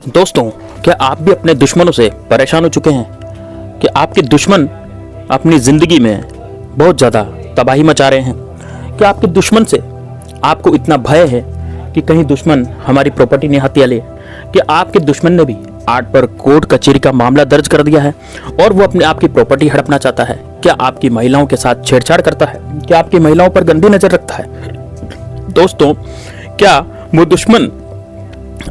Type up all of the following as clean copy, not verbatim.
दोस्तों, क्या आप भी अपने दुश्मनों से परेशान हो चुके हैं? कि आपके दुश्मन अपनी ज़िंदगी में बहुत ज़्यादा तबाही मचा रहे हैं? क्या आपके दुश्मन से आपको इतना भय है कि कहीं दुश्मन हमारी प्रॉपर्टी नहीं हथिया ले? कि आपके दुश्मन ने भी आप पर कोर्ट कचहरी का मामला दर्ज कर दिया है और वो अपने आपकी प्रॉपर्टी हड़पना चाहता है? क्या आपकी महिलाओं के साथ छेड़छाड़ करता है? क्या आपकी महिलाओं पर गंदी नज़र रखता है? दोस्तों, क्या वो दुश्मन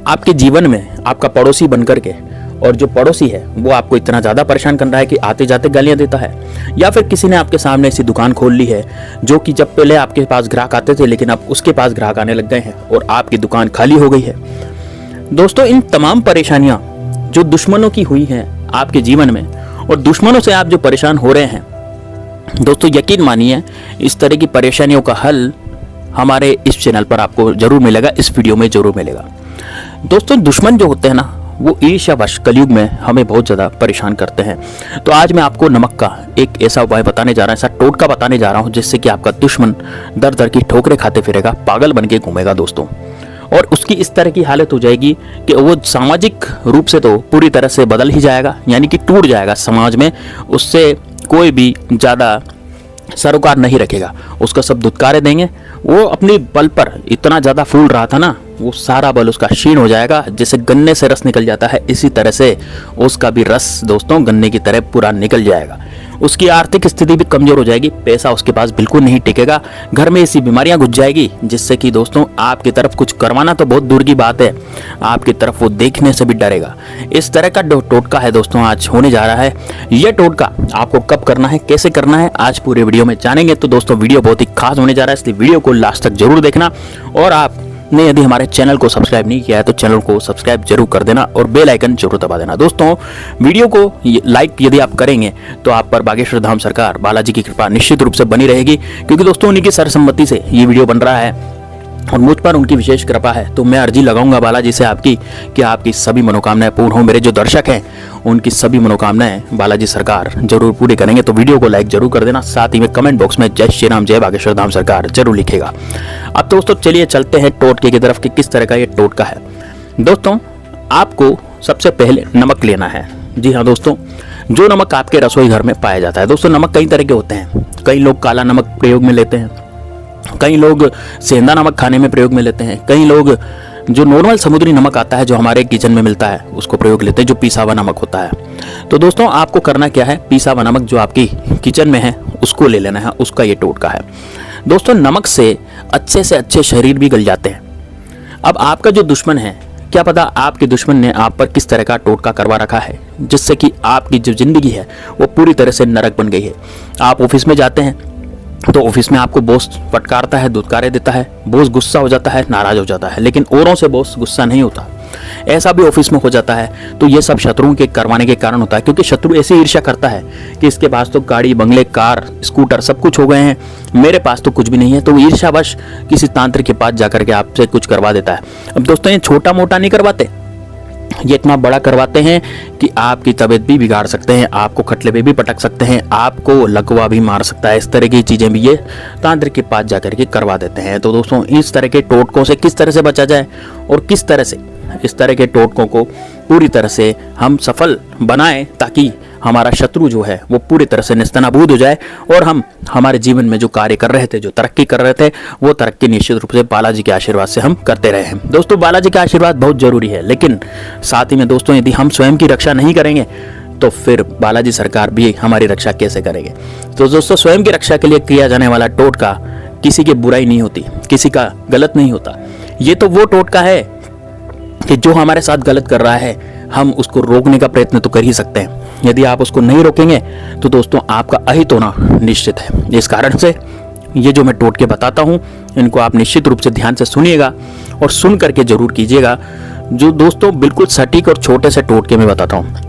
आपके जीवन में आपका पड़ोसी बनकर के, और जो पड़ोसी है वो आपको इतना ज़्यादा परेशान कर रहा है कि आते जाते गालियां देता है? या फिर किसी ने आपके सामने ऐसी दुकान खोल ली है जो कि जब पहले आपके पास ग्राहक आते थे लेकिन अब उसके पास ग्राहक आने लग गए हैं और आपकी दुकान खाली हो गई है? दोस्तों, इन तमाम परेशानियां जो दुश्मनों की हुई हैं आपके जीवन में और दुश्मनों से आप जो परेशान हो रहे हैं, दोस्तों यकीन मानिए इस तरह की परेशानियों का हल हमारे इस चैनल पर आपको जरूर मिलेगा, इस वीडियो में जरूर मिलेगा। दोस्तों, दुश्मन जो होते हैं ना, वो ईर्ष्यावश कलयुग में हमें बहुत ज़्यादा परेशान करते हैं। तो आज मैं आपको नमक का एक ऐसा उपाय बताने जा रहा हूँ, ऐसा टोटका बताने जा रहा हूँ जिससे कि आपका दुश्मन दर दर की ठोकरें खाते फिरेगा, पागल बन के घूमेगा दोस्तों। और उसकी इस तरह की हालत हो जाएगी कि वो सामाजिक रूप से तो पूरी तरह से बदल ही जाएगा, यानी कि टूट जाएगा समाज में। उससे कोई भी ज़्यादा सरोकार नहीं रखेगा, उसका सब दुत्कारे देंगे। वो अपनी बल पर इतना ज़्यादा फूल रहा था ना, वो सारा बल उसका क्षीण हो जाएगा। जैसे गन्ने से रस निकल जाता है, इसी तरह से उसका भी रस दोस्तों गन्ने की तरह पूरा निकल जाएगा। उसकी आर्थिक स्थिति भी कमजोर हो जाएगी, पैसा उसके पास बिल्कुल नहीं टिकेगा, घर में ऐसी बीमारियां घुस जाएगी जिससे कि दोस्तों आपकी तरफ कुछ करवाना तो बहुत दूर की बात है, आपकी तरफ वो देखने से भी डरेगा। इस तरह का टोटका है दोस्तों आज होने जा रहा है। यह टोटका आपको कब करना है, कैसे करना है, आज पूरे वीडियो में जानेंगे। तो दोस्तों वीडियो बहुत ही खास होने जा रहा है, इसलिए वीडियो को लास्ट तक जरूर देखना। और आपने यदि हमारे चैनल को सब्सक्राइब नहीं किया है तो चैनल को सब्सक्राइब जरूर कर देना और बेल आइकन जरूर दबा देना। दोस्तों, वीडियो को लाइक यदि आप करेंगे तो आप पर बागेश्वर धाम सरकार बालाजी की कृपा निश्चित रूप से बनी रहेगी, क्योंकि दोस्तों उन्हीं की सर्वसम्मति से ये वीडियो बन रहा है और मुझ पर उनकी विशेष कृपा है। तो मैं अर्जी लगाऊंगा बालाजी से आपकी कि आपकी सभी मनोकामनाएं पूर्ण हो। मेरे जो दर्शक हैं उनकी सभी मनोकामनाएं बालाजी सरकार जरूर पूरी करेंगे। तो वीडियो को लाइक जरूर कर देना, साथ ही में कमेंट बॉक्स में जय श्री राम, जय बागेश्वर धाम सरकार जरूर लिखेगा। अब दोस्तों चलिए चलते हैं टोटके की तरफ कि किस तरह का ये टोटका है। दोस्तों, आपको सबसे पहले नमक लेना है। जी हाँ दोस्तों, जो नमक आपके रसोई घर में पाया जाता है। दोस्तों, नमक कई तरह के होते हैं। कई लोग काला नमक प्रयोग में लेते हैं, कई लोग सेंधा नमक खाने में प्रयोग में लेते हैं, कई लोग जो नॉर्मल समुद्री नमक आता है जो हमारे किचन में मिलता है उसको प्रयोग लेते हैं, जो पिसा हुआ नमक होता है। तो दोस्तों आपको करना क्या है, पिसा हुआ नमक जो आपकी किचन में है उसको ले लेना है, उसका ये टोटका है। दोस्तों, नमक से अच्छे शरीर भी गल जाते हैं। अब आपका जो दुश्मन है, क्या पता आपके दुश्मन ने आप पर किस तरह का टोटका करवा रखा है जिससे कि आपकी जो जिंदगी है वो पूरी तरह से नरक बन गई है। आप ऑफिस में जाते हैं तो ऑफिस में आपको बॉस फटकारता है, दुत्कारे देता है, बॉस गुस्सा हो जाता है, नाराज हो जाता है, लेकिन औरों से बॉस गुस्सा नहीं होता। ऐसा भी ऑफिस में हो जाता है। तो ये सब शत्रुओं के करवाने के कारण होता है, क्योंकि शत्रु ऐसी ईर्ष्या करता है कि इसके पास तो गाड़ी बंगले कार स्कूटर सब कुछ हो गए हैं, मेरे पास तो कुछ भी नहीं है। तो ईर्ष्यावश किसी तांत्रिक के पास जाकर के आपसे कुछ करवा देता है। अब दोस्तों, ये छोटा मोटा नहीं करवाते, ये इतना बड़ा करवाते हैं कि आपकी तबीयत भी बिगाड़ सकते हैं, आपको खटले पे भी पटक सकते हैं, आपको लकवा भी मार सकता है। इस तरह की चीज़ें भी ये तांत्रिक के पास जाकर के करवा देते हैं। तो दोस्तों, इस तरह के टोटकों से किस तरह से बचा जाए और किस तरह से इस तरह के टोटकों को पूरी तरह से हम सफल बनाएं ताकि हमारा शत्रु जो है वो पूरी तरह से निस्तनाबूद हो जाए और हम हमारे जीवन में जो कार्य कर रहे थे, जो तरक्की कर रहे थे, वो तरक्की निश्चित रूप से बालाजी के आशीर्वाद से हम करते रहे हैं। दोस्तों, बालाजी का आशीर्वाद बहुत जरूरी है, लेकिन साथ ही में दोस्तों यदि हम स्वयं की रक्षा नहीं करेंगे तो फिर बालाजी सरकार भी हमारी रक्षा कैसे करेंगे। तो दोस्तों, स्वयं की रक्षा के लिए किया जाने वाला टोटका किसी की बुराई नहीं होती, किसी का गलत नहीं होता। ये तो वो टोटका है कि जो हमारे साथ गलत कर रहा है हम उसको रोकने का प्रयत्न तो कर ही सकते हैं। यदि आप उसको नहीं रोकेंगे तो दोस्तों आपका अहित होना निश्चित है। इस कारण से ये जो मैं टोटके बताता हूँ इनको आप निश्चित रूप से ध्यान से सुनिएगा और सुन करके जरूर कीजिएगा। जो दोस्तों बिल्कुल सटीक और छोटे से टोटके में बताता हूँ,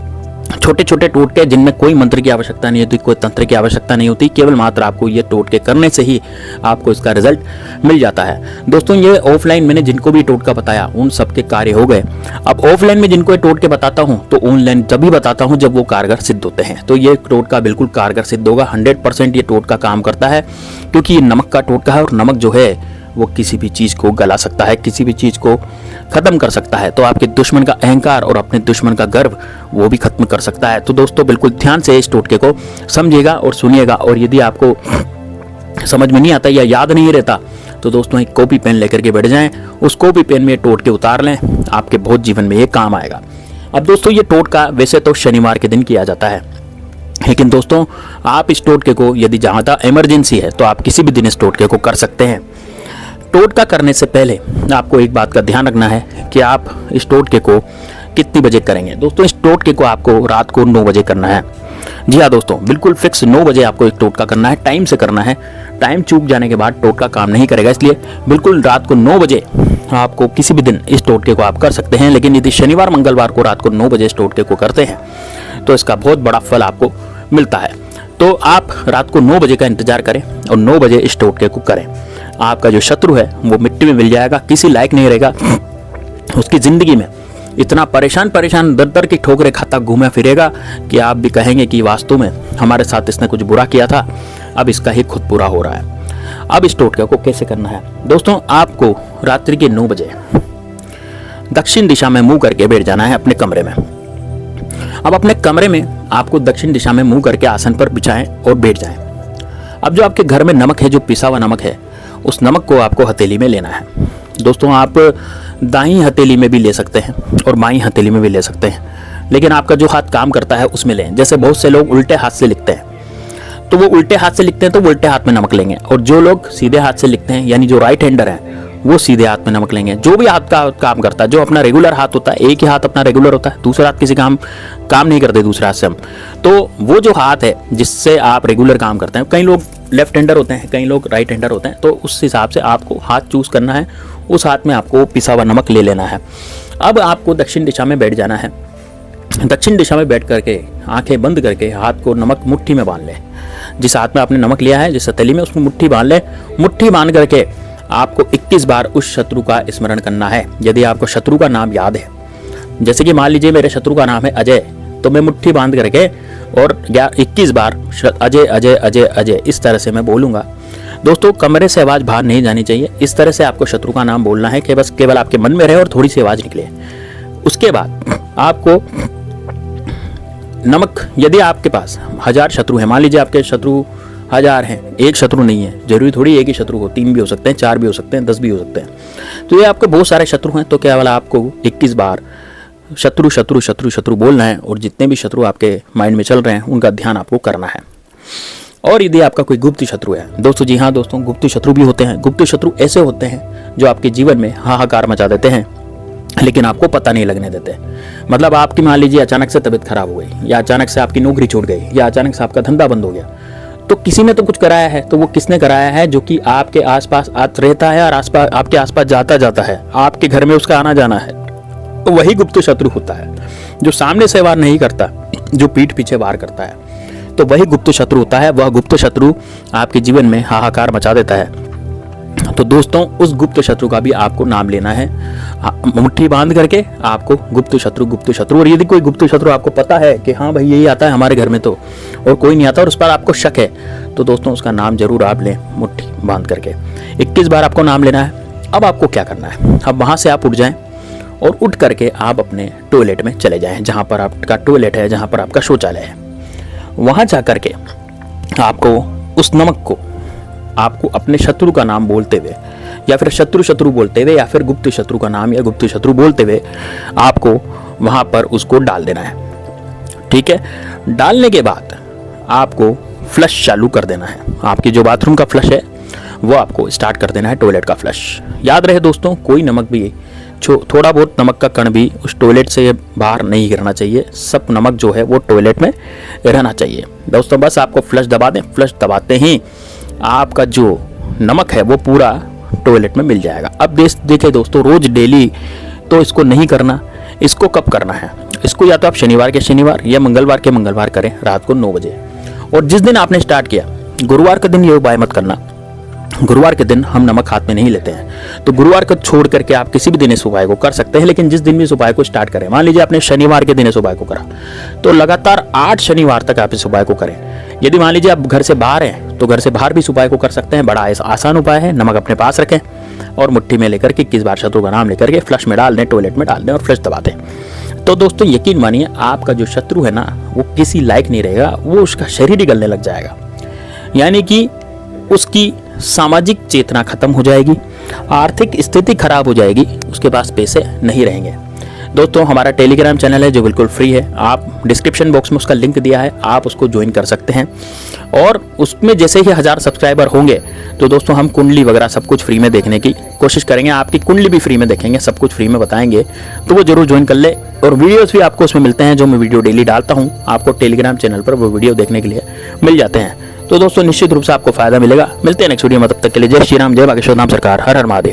छोटे छोटे टोटके जिनमें कोई मंत्र की आवश्यकता नहीं होती, कोई तंत्र की आवश्यकता नहीं होती, केवल मात्र आपको ये टोटके करने से ही आपको इसका रिजल्ट मिल जाता है। दोस्तों, ये ऑफलाइन मैंने जिनको भी टोटका बताया उन सबके कार्य हो गए। अब ऑफलाइन में जिनको ये टोटके बताता हूँ तो ऑनलाइन तभी बताता हूँ जब वो कारगर सिद्ध होते हैं। तो ये टोटका बिल्कुल कारगर सिद्ध होगा, 100% ये टोटका काम करता है, क्योंकि ये नमक का टोटका है और नमक जो है वो किसी भी चीज़ को गला सकता है, किसी भी चीज़ को ख़त्म कर सकता है। तो आपके दुश्मन का अहंकार और अपने दुश्मन का गर्व वो भी खत्म कर सकता है। तो दोस्तों बिल्कुल ध्यान से इस टोटके को समझिएगा और सुनिएगा। और यदि आपको समझ में नहीं आता या याद नहीं रहता तो दोस्तों एक कॉपी पेन लेकर के बैठ जाएं, उस कॉपी पेन में टोटके उतार लें, आपके बहुत जीवन में ये काम आएगा। अब दोस्तों ये टोटका वैसे तो शनिवार के दिन किया जाता है, लेकिन दोस्तों आप इस टोटके को यदि ज़्यादा इमरजेंसी है तो आप किसी भी दिन इस टोटके को कर सकते हैं। टोटका करने से पहले आपको एक बात का ध्यान रखना है कि आप इस टोटके को कितनी बजे करेंगे। दोस्तों इस टोटके को आपको रात को 9 बजे करना है। जी हाँ दोस्तों, बिल्कुल फिक्स 9 बजे आपको एक टोटका करना है, टाइम से करना है। टाइम चूक जाने के बाद टोटका काम नहीं करेगा, इसलिए बिल्कुल रात को 9 बजे आपको किसी भी दिन इस टोटके को आप कर सकते हैं। लेकिन यदि शनिवार मंगलवार को रात को 9 बजे इस टोटके को करते हैं तो इसका बहुत बड़ा फल आपको मिलता है। तो आप रात को 9 बजे का इंतजार करें और 9 बजे इस टोटके को करें। आपका जो शत्रु है वो मिट्टी में मिल जाएगा, किसी लायक नहीं रहेगा। उसकी जिंदगी में इतना परेशान दर दर की ठोकरें खाता घूमे फिरेगा कि आप भी कहेंगे कि वास्तव में हमारे साथ इसने कुछ बुरा किया था, अब इसका ही खुद पूरा हो रहा है। अब इस टोटके को कैसे करना है दोस्तों, आपको रात्रि के 9 बजे दक्षिण दिशा में मुंह करके बैठ जाना है अपने कमरे में। अब अपने कमरे में आपको दक्षिण दिशा में मुंह करके आसन पर बिछाएं और बैठ जाएं। अब जो आपके घर में नमक है, जो पिसा हुआ नमक है, उस नमक को आपको हथेली में लेना है। दोस्तों आप दाईं हथेली में भी ले सकते हैं और बाईं हथेली में भी ले सकते हैं, लेकिन आपका जो हाथ काम करता है उसमें लें। जैसे बहुत से लोग उल्टे हाथ से लिखते हैं, तो वो उल्टे हाथ से लिखते हैं तो उल्टे हाथ में नमक लेंगे, और जो लोग सीधे हाथ से लिखते हैं यानी जो राइट हैंडर हैं वो सीधे हाथ में नमक लेंगे। जो भी हाथ का काम करता है, जो अपना रेगुलर हाथ होता है, एक ही हाथ अपना रेगुलर होता है, दूसरा हाथ किसी काम नहीं करते दूसरे हाथ से हम, तो वो जो हाथ है जिससे आप रेगुलर काम करते हैं, कई लोग लेफ्ट हैंडर होते हैं, कई लोग राइट हैंडर होते हैं, तो उस हिसाब से आपको हाथ चूज करना है, उस हाथ में आपको पिसा हुआ नमक ले लेना है। अब आपको दक्षिण दिशा में बैठ जाना है। दक्षिण दिशा में बैठ करके आंखें बंद करके हाथ को नमक मुट्ठी में बांध लें। जिस हाथ में आपने नमक लिया है, जिस हथेली में, उसमें मुट्ठी बांध लें। मुट्ठी बांध करके आपको 21 बार उस शत्रु का स्मरण करना है। यदि आपको शत्रु का नाम याद है, जैसे कि मान लीजिए मेरे शत्रु का नाम है अजय, तो मैं मुट्ठी बांध करके और 21 बार अजय अजय अजय अजय इस तरह से मैं बोलूंगा। दोस्तों कमरे से आवाज़ बाहर नहीं जानी चाहिए, इस तरह से आपको शत्रु का नाम बोलना है कि बस केवल आपके मन में रहे और थोड़ी सी आवाज़ निकले। उसके बाद आपको नमक, यदि आपके पास 1000 शत्रु हैं, मान लीजिए आपके शत्रु 1000 हैं, एक शत्रु नहीं है, जरूरी थोड़ी एक ही शत्रु हो, 3 भी हो सकते हैं, 4 भी हो सकते हैं, 10 भी हो सकते हैं, तो ये आपके बहुत सारे शत्रु हैं, तो केवल आपको 21 बार शत्रु शत्रु शत्रु शत्रु बोलना है, और जितने भी शत्रु आपके माइंड में चल रहे हैं उनका ध्यान आपको करना है। और यदि आपका कोई गुप्त शत्रु है दोस्तों, जी हाँ दोस्तों, गुप्त शत्रु भी होते हैं। गुप्त शत्रु ऐसे होते हैं जो आपके जीवन में हाहाकार मचा देते हैं, लेकिन आपको पता नहीं लगने देते। मतलब आपकी मान लीजिए अचानक से तबीयत खराब हो गई, या अचानक से आपकी नौकरी छूट गई, या अचानक से आपका धंधा बंद हो गया, तो किसी ने तो कुछ कराया है। तो वो किसने कराया है? जो कि आपके आसपास रहता है और आपके आसपास जाता है, आपके घर में उसका आना जाना है, तो वही गुप्त शत्रु होता है। जो सामने से वार नहीं करता, जो पीठ पीछे वार करता है, तो वही गुप्त शत्रु होता है। वह गुप्त शत्रु आपके जीवन में हाहाकार मचा देता है। तो दोस्तों उस गुप्त शत्रु का भी आपको नाम लेना है, मुट्ठी बांध करके आपको गुप्त शत्रु। और यदि कोई गुप्त शत्रु आपको पता है कि हाँ भाई यही आता है हमारे घर में तो, और कोई नहीं आता और उस पर आपको शक है, तो दोस्तों उसका नाम जरूर आप लें मुट्ठी बांध करके। 21 बार आपको नाम लेना है। अब आपको क्या करना है, अब वहाँ से आप उठ जाएं और उठ करके आप अपने टॉयलेट में चले जाएं, जहाँ पर आपका टॉयलेट है, जहाँ पर आपका शौचालय है। वहाँ जा करके आपको उस नमक को आपको अपने शत्रु का नाम बोलते हुए, या फिर शत्रु बोलते हुए, या फिर गुप्त शत्रु का नाम या गुप्त शत्रु बोलते हुए आपको वहां पर उसको डाल देना है। ठीक है, डालने के बाद आपको फ्लश चालू कर देना है। आपकी जो बाथरूम का फ्लश है वो आपको स्टार्ट कर देना है, टॉयलेट का फ्लश। याद रहे दोस्तों, कोई नमक भी, थोड़ा बहुत नमक का कण भी उस टॉयलेट से बाहर नहीं गिरना चाहिए। सब नमक जो है वो टॉयलेट में रहना चाहिए। दोस्तों बस आपको फ्लश दबा दें, फ्लश दबाते ही आपका जो नमक है वो पूरा टॉयलेट में मिल जाएगा। अब देखिए दोस्तों, रोज डेली तो इसको नहीं करना। इसको कब करना है? इसको या तो आप शनिवार के शनिवार या मंगलवार के मंगलवार करें रात को 9 बजे। और जिस दिन आपने स्टार्ट किया, गुरुवार के दिन ये उपाय मत करना। गुरुवार के दिन हम नमक हाथ में नहीं लेते हैं, तो गुरुवार को छोड़ करके आप किसी भी दिन इस उपाय को कर सकते हैं। लेकिन जिस दिन भी इस उपाय को स्टार्ट करें, मान लीजिए आपने शनिवार के दिन इस उपाय को करा, तो लगातार 8 शनिवार तक आप इस उपाय को करें। यदि मान लीजिए आप घर से बाहर हैं, तो घर से बाहर भी इस उपाय को कर सकते हैं। बड़ा आसान उपाय है, नमक अपने पास रखें। और मुट्ठी में लेकर के 21 बार शत्रु का नाम लेकर के फ्लश में डाल दें, टॉयलेट में डाल दें और फ्लश दबा दें। तो दोस्तों यकीन मानिए आपका जो शत्रु है ना वो किसी लायक नहीं रहेगा, वो उसका शरीर ही गलने लग जाएगा, यानी कि उसकी सामाजिक चेतना खत्म हो जाएगी, आर्थिक स्थिति खराब हो जाएगी, उसके पास पैसे नहीं रहेंगे। दोस्तों हमारा टेलीग्राम चैनल है जो बिल्कुल फ्री है, आप डिस्क्रिप्शन बॉक्स में उसका लिंक दिया है, आप उसको ज्वाइन कर सकते हैं। और उसमें जैसे ही 1000 सब्सक्राइबर होंगे तो दोस्तों हम कुंडली वगैरह सब कुछ फ्री में देखने की कोशिश करेंगे, आपकी कुंडली भी फ्री में देखेंगे, सब कुछ फ्री में बताएंगे, तो वो जरूर ज्वाइन कर ले। और वीडियोस भी आपको उसमें मिलते हैं, जो मैं वीडियो डेली डालता हूँ आपको टेलीग्राम चैनल पर वो वीडियो देखने के लिए मिल जाते हैं। तो दोस्तों निश्चित रूप से आपको फायदा मिलेगा। मिलते हैं नेक्स्ट वीडियो में, तब तक के लिए जय श्री राम, जय बागेश्वर धाम सरकार, हर हर महादेव।